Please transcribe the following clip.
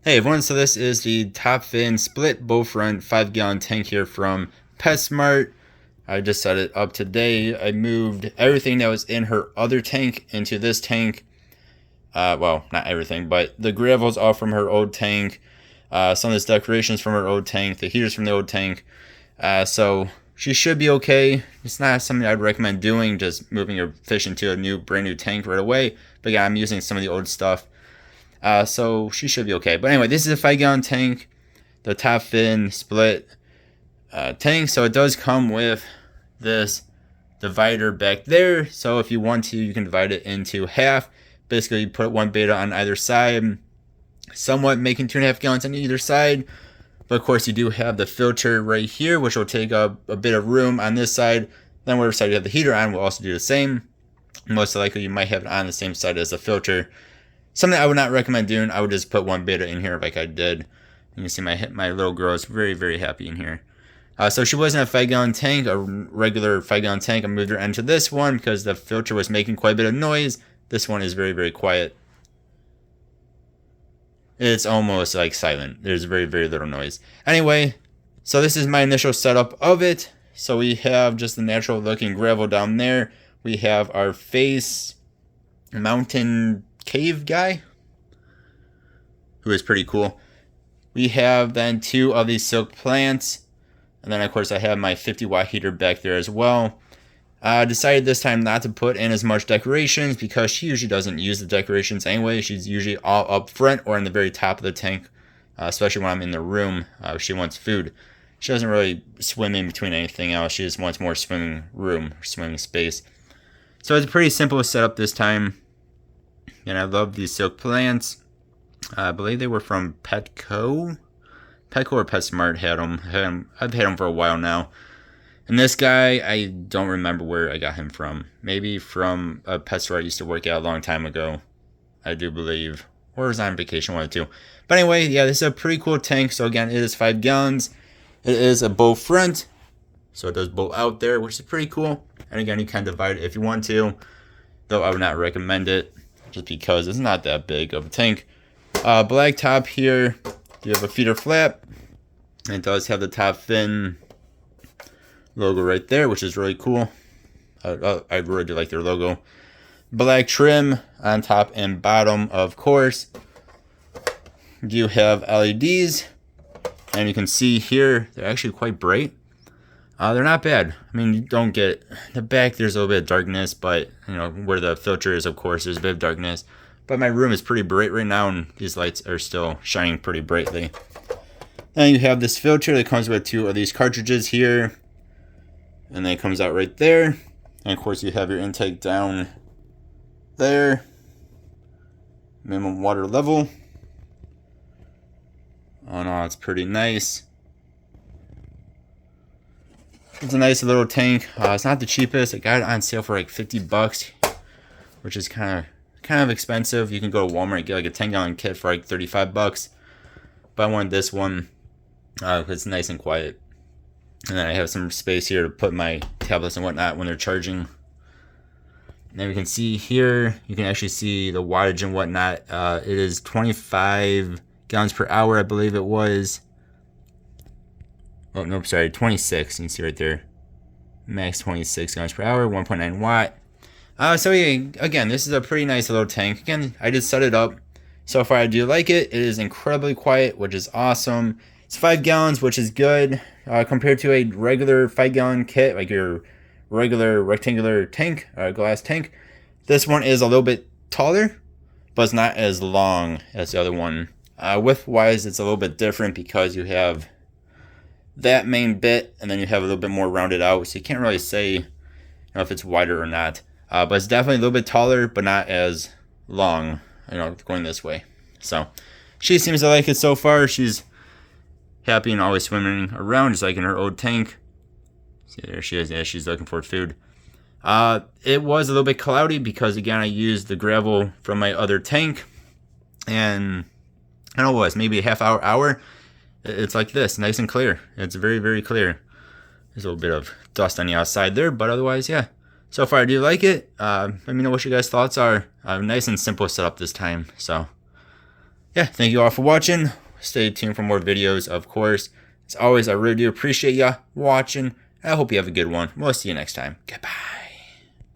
Hey everyone, so this is the Top Fin Split Bow Front 5-gallon tank here from PetSmart. I just set it up today. I moved everything that was in her other tank into this tank. Well, not everything, but the gravel's all from her old tank. Some of this decorations from her old tank, the heaters from the old tank. So she should be okay. It's not something I'd recommend doing, just moving your fish into a brand new tank right away. But yeah, I'm using some of the old stuff. So she should be okay. But anyway, this is a 5-gallon tank, the Top Fin Split tank. So it does come with this divider back there. So if you want to, you can divide it into half. Basically, you put one beta on either side, somewhat making 2.5 gallons on either side. But of course, you do have the filter right here, which will take up a bit of room on this side. Then whatever side you have the heater on will also do the same. Most likely, you might have it on the same side as the filter. Something I would not recommend doing. I would just put one beta in here like I did. You can see my little girl is very, very happy in here. So she was in a 5-gallon tank, a regular 5-gallon tank. I moved her into this one because the filter was making quite a bit of noise. This one is very, very quiet. It's almost like silent. There's very, very little noise. Anyway, so this is my initial setup of it. So we have just the natural looking gravel down there. We have our face mountain cave guy, who is pretty cool. We have then 2 of these silk plants, and then of course I have my 50-watt heater back there as well. I decided this time not to put in as much decorations because she usually doesn't use the decorations anyway. She's usually all up front or in the very top of the tank, especially when I'm in the room. She wants food. She doesn't really swim in between anything else. She just wants more swimming room, swimming space. So it's a pretty simple setup this time. And I love these silk plants. I believe they were from Petco. Petco or PetSmart had them. I've had them for a while now. And this guy, I don't remember where I got him from. Maybe from a pet store I used to work at a long time ago, I do believe. Or was I on vacation, one or two. But anyway, yeah, this is a pretty cool tank. So again, it is 5 gallons. It is a bow front. So it does bow out there, which is pretty cool. And again, you can divide it if you want to. Though I would not recommend it, just because it's not that big of a tank. Black top here. You have a feeder flap. And it does have the Top Fin logo right there, which is really cool. I really do like their logo. Black trim on top and bottom, of course. You have LEDs. And you can see here, they're actually quite bright. They're not bad. I mean, you don't get the back. There's a little bit of darkness, but you know where the filter is, of course, there's a bit of darkness. But my room is pretty bright right now, and these lights are still shining pretty brightly. Then you have this filter that comes with 2 of these cartridges here, and then it comes out right there. And of course, you have your intake down there. Minimum water level. Oh no, it's pretty nice. It's a nice little tank. It's not the cheapest. I got it on sale for like $50, which is kind of expensive. You can go to Walmart and get like a 10-gallon kit for like $35. But I wanted this one because it's nice and quiet. And then I have some space here to put my tablets and whatnot when they're charging. And then we can see here, you can actually see the wattage and whatnot. It is 25 gallons per hour, I believe it was. Oh, nope, sorry, 26. You can see right there. Max 26 gallons per hour, 1.9 watt. So yeah, again, this is a pretty nice little tank. Again, I just set it up. So far, I do like it. It is incredibly quiet, which is awesome. It's 5 gallons, which is good. Compared to a regular 5-gallon kit, like your regular rectangular tank, glass tank. This one is a little bit taller, but it's not as long as the other one. Width-wise, it's a little bit different because you have that main bit, and then you have a little bit more rounded out, so you can't really say if it's wider or not. But it's definitely a little bit taller, but not as long, going this way. So she seems to like it so far. She's happy and always swimming around, just like in her old tank. See, there she is. Yeah, she's looking for food. It was a little bit cloudy because, again, I used the gravel from my other tank. And I don't know what it was, maybe a half hour. It's like this, nice and clear. It's very, very clear. There's a little bit of dust on the outside there, but otherwise, yeah. So far, I do like it. Let me know what your guys' thoughts are. Nice and simple setup this time. So, yeah, thank you all for watching. Stay tuned for more videos, of course. As always, I really do appreciate ya watching. I hope you have a good one. We'll see you next time. Goodbye.